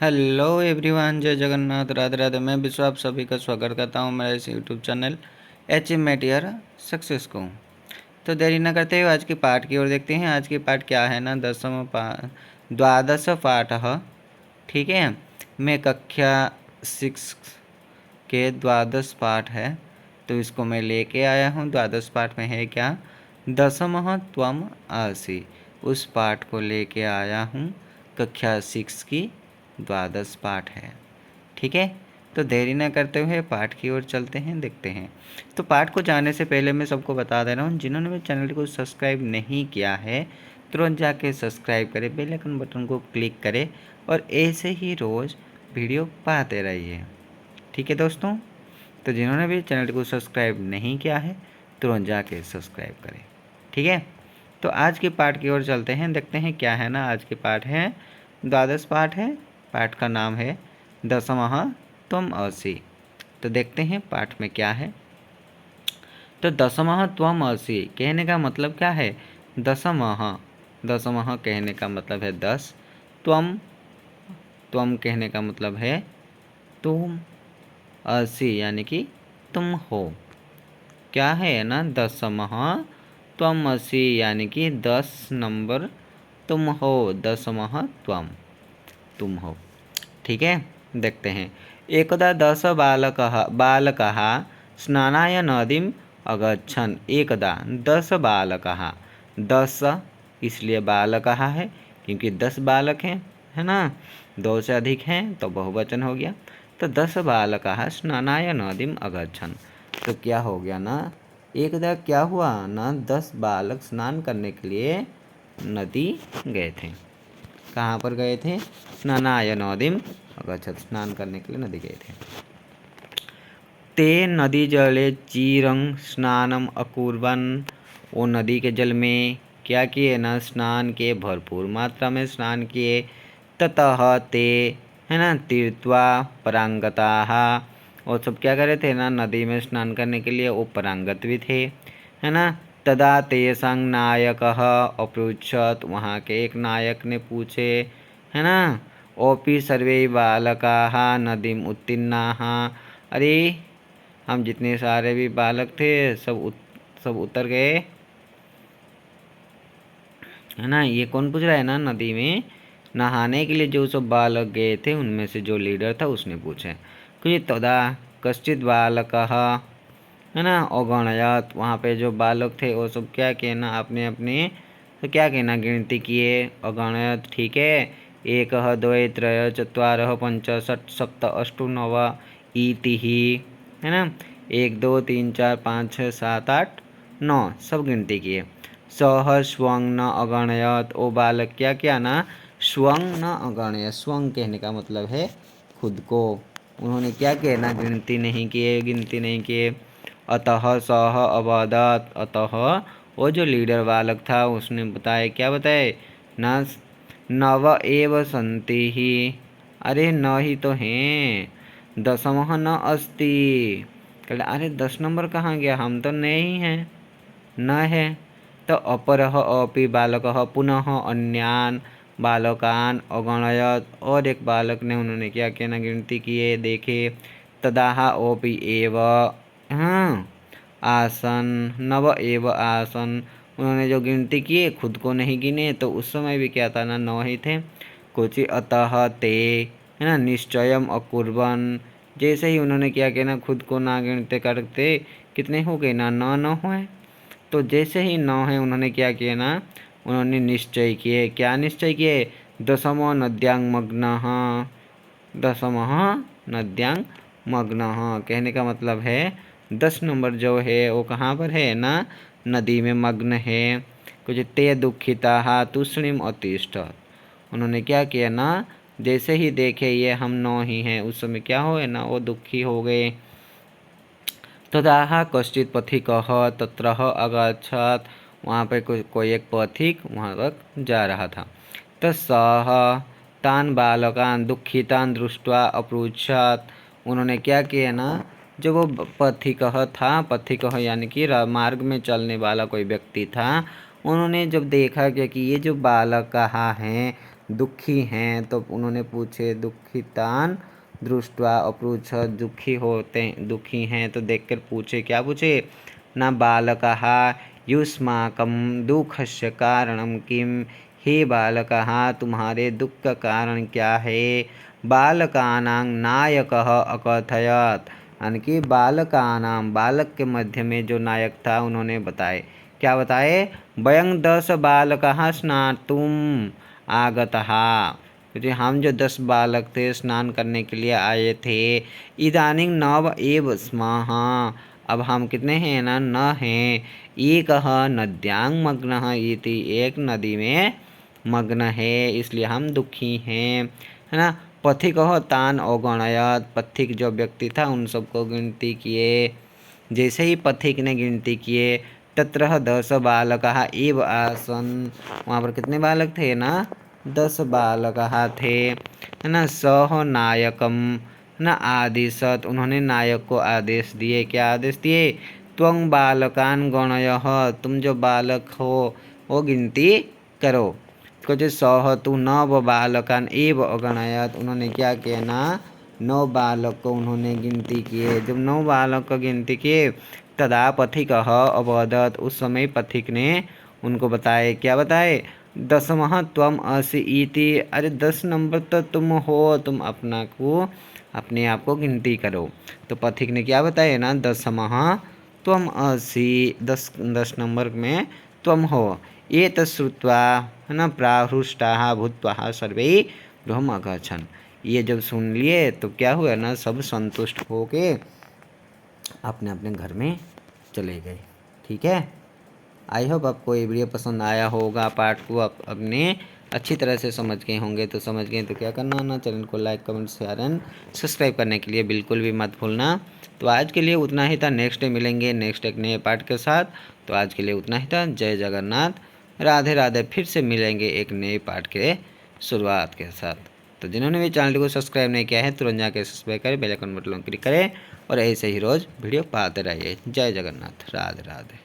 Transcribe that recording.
Hello everyone, जय जगन्नाथ, राधे राधे। मैं विश्व आप सभी का स्वागत करता हूं मेरे इस YouTube channel achievement year success को। तो देरी न करते हुए आज की पाठ की ओर देखते हैं। आज की पाठ क्या है ना, द्वादश पाठ। ठीक है, मैं कक्षा 6 के द्वादश पाठ है, तो इसको मैं लेके आया हूँ। द्वादश पाठ में है क्या, दशमः त्वम आसि, उस पाठ को लेके आया हूँ। कक्षा 6 की द्वादश पाठ है। ठीक है, तो देरी न करते हुए पाठ की ओर चलते हैं, देखते हैं। तो पाठ को जाने से पहले मैं सबको बता दे रहा हूँ, जिन्होंने मेरे चैनल को सब्सक्राइब नहीं किया है तुरंत जाके सब्सक्राइब करें, बेल आइकन बटन को क्लिक करें और ऐसे ही रोज़ वीडियो पाते रहिए। ठीक है दोस्तों, तो जिन्होंने भी चैनल को सब्सक्राइब नहीं किया है तुरंत जाके सब्सक्राइब करें। ठीक है, तो आज के पाठ की ओर चलते हैं, देखते हैं क्या है ना। आज के पाठ है द्वादश पाठ है, पाठ का नाम है दशमः त्वम असि। तो देखते हैं पाठ में क्या है। तो दशमः त्वम असि कहने का मतलब क्या है, दशमः, दशमः कहने का मतलब है 10, त्वम, त्वम कहने का मतलब है तुम, असि यानी कि तुम हो। क्या है ना, दशमः त्वम असि यानी कि 10 नंबर तुम हो, दशमः त्वम, तुम हो। ठीक है, देखते हैं। एकदा 10 बालकाः स्नानाय नदीम् अगच्छन्। एकदा 10 बालकाः, 10 इसलिए बालकाः है क्योंकि 10 बालक हैं, है ना। 2 से अधिक हैं तो बहुवचन हो गया। तो 10 बालकाः स्नानाय नदीम् अगच्छन्, तो क्या हो गया ना, एकदा क्या हुआ ना, 10 बालक स्नान करने के लिए नदी गए थे। कहाँ पर गए थे, स्नानाय नदीम अगच्छत्, स्नान करने के लिए नदी गए थे। ते नदी जले चिरं स्नानम अकुर्वन्, वो नदी के जल में क्या किए ना, स्नान किए, भरपूर मात्रा में स्नान किए। ततः ते, है ना, तीर्थ्वा परांगताः, और सब क्या करे थे ना, नदी में स्नान करने के लिए वो परांगत भी थे, है ना। तदा तेषां नायकः अपृच्छत्, वहाँ के एक नायक ने पूछे, है ना, ओपि सर्वे बालकाः नदीम उत्तीर्णाः, अरे हम जितने सारे भी बालक थे सब उतर गए, है ना। ये कौन पूछ रहा है ना, नदी में नहाने के लिए जो सब बालक गए थे उनमें से जो लीडर था उसने पूछे। कुछ तदा कश्चित बालकः, है ना, अगणयत, वहाँ पे जो बालक थे वो सब क्या किए ना, अपने अपने तो क्या कहना गिनती किए, अगणयत। ठीक है, एक द्वे त्रय चत्वारः पंच षट् सप्त अष्टौ नव इति ही, है ना। 1 2 3 4 5 6 7 8 9 सब गिनती किए। सह स्वंग न अगणयत, ओ बालक क्या किया ना, स्वंग न अगणयत, स्वंग कहने का मतलब है खुद को, उन्होंने क्या किया ना, गिनती नहीं किए, गिनती नहीं किए। अतः सह अवदत, अतः वो जो लीडर बालक था उसने बताया, क्या बताए ना, नव एव सन्ति ही, अरे न ही तो हैं, दशमः न अस्ति, कहले अरे 10 नंबर कहाँ गया, हम तो नहीं हैं, न है। तो अपरः अपि बालकः पुनः अन्यान बालकान अगणयत, और एक बालक ने, उन्होंने क्या किया ना, गिनती किए, देखे। तदाह ओपि एव, हाँ, आसन, नव एव आसन, उन्होंने जो गिनती किए खुद को नहीं गिने, तो उस समय भी क्या था ना, 9 ही थे। कुछ अतः ते, है ना, निश्चयम अकुर्वन, जैसे ही उन्होंने क्या किया ना, खुद को ना गिनते करते कितने हो गए ना, 9 9 हुए। तो जैसे ही 9 है उन्होंने क्या किया ना, उन्होंने निश्चय किए, क्या निश्चय किए, दशमो नद्यांग मग्नः, दशमः नद्यांग मग्नः कहने का मतलब है 10 नंबर जो है वो कहाँ पर है ना, नदी में मग्न है। कुछ ते दुखिता तूष्णीम अतिष्ठत्, उन्होंने क्या किया ना, जैसे ही देखे ये हम 9 ही हैं, उस समय क्या हुए ना, वो दुखी हो गए। तदाह कश्चित पथिकः तत्रः अगच्छत्, वहाँ पे कोई एक पथिक वहाँ तक जा रहा था। तसः तान बालकान दुखितान दृष्ट्वा अपृच्छत्, उन्होंने क्या किया ना, जो वो पथिकः था, पथिकः यानी कि मार्ग में चलने वाला कोई व्यक्ति था, उन्होंने जब देखा कि ये जो बालक कहाँ हैं, दुखी हैं। तो उन्होंने पूछे दुखितान दृष्ट्वा अपृच्छत्, दुखी हैं तो देखकर पूछे, क्या पूछे? न बालकः युष्माकं दुःखस्य कारणं किम, हे बालकः तुम्हारे दुख का कारण क्या है? बालकानां नायकः अकथयत्, यानी कि बालकानां, बालक के मध्य में जो नायक था उन्होंने बताए, क्या बताए? वयं 10 बालकः स्नातुम् आगतः, क्योंकि हम जो 10 बालक थे स्नान करने के लिए आए थे। इदानीं 9 एव स्मः, अब हम कितने हैं ना? 9 हैं। एकः नद्यां मग्नः इति, एक नदी में मग्न है इसलिए हम दुखी हैं, है ना। पथिकः तान अगणयत्, पथिक जो व्यक्ति था उन सबको गिनती किए। जैसे ही पथिक ने गिनती किए, तत्र 10 बालकः एव आसन्, वहाँ पर कितने बालक थे ना? 10 बालकः थे, है ना। सह नायकम न आदेशत, उन्होंने नायक को आदेश दिए, क्या आदेश दिए? त्वं बालकान गणयः, तुम जो बालक हो वो गिनती करो। कुछ सह तु 9 बालकान एव अगणयत, उन्होंने क्या किया ना? 9 बालक को उन्होंने गिनती किए। जब 9 बालक को गिनती किए, तदा पथिकः अवदत्, उस समय पथिक ने उनको बताए, क्या बताए? 10मः त्वम् असि इति, अरे 10 नंबर तो तुम हो, तुम अपने आप को गिनती करो। तो पथिक ने क्या बताया ना? 10मः त्वम् असि, 10 नंबर में त्वम हो। एतत् श्रुत्वा, है ना, प्राहृष्टाः भूत्वा सर्वे गृहम् अगच्छन्, ये जब सुन लिए तो क्या हुआ ना? सब संतुष्ट होके अपने अपने घर में चले गए। ठीक है, आई होप आपको ये वीडियो पसंद आया होगा। पार्ट को आप अपने अच्छी तरह से समझ गए होंगे। तो समझ गए तो क्या करना ना, चैनल को like comment share and subscribe करने के लिए बिल्कुल भी मत भूलना। तो आज के लिए उतना ही था, नेक्स्ट डे मिलेंगे नेक्स्ट एक नए पार्ट के साथ। तो आज के लिए उतना ही था। जय जगन्नाथ, राधे राधे। फिर से मिलेंगे एक नए पार्ट के शुरुआत के साथ। तो जिन्होंने भी चैनल को सब्सक्राइब नहीं किया है तुरंत जाकर सब्सक्राइब करें, बेल आइकन बटन क्लिक करें और ऐसे ही रोज़ वीडियो पाते रहिए। जय जगन्नाथ, राधे राधे।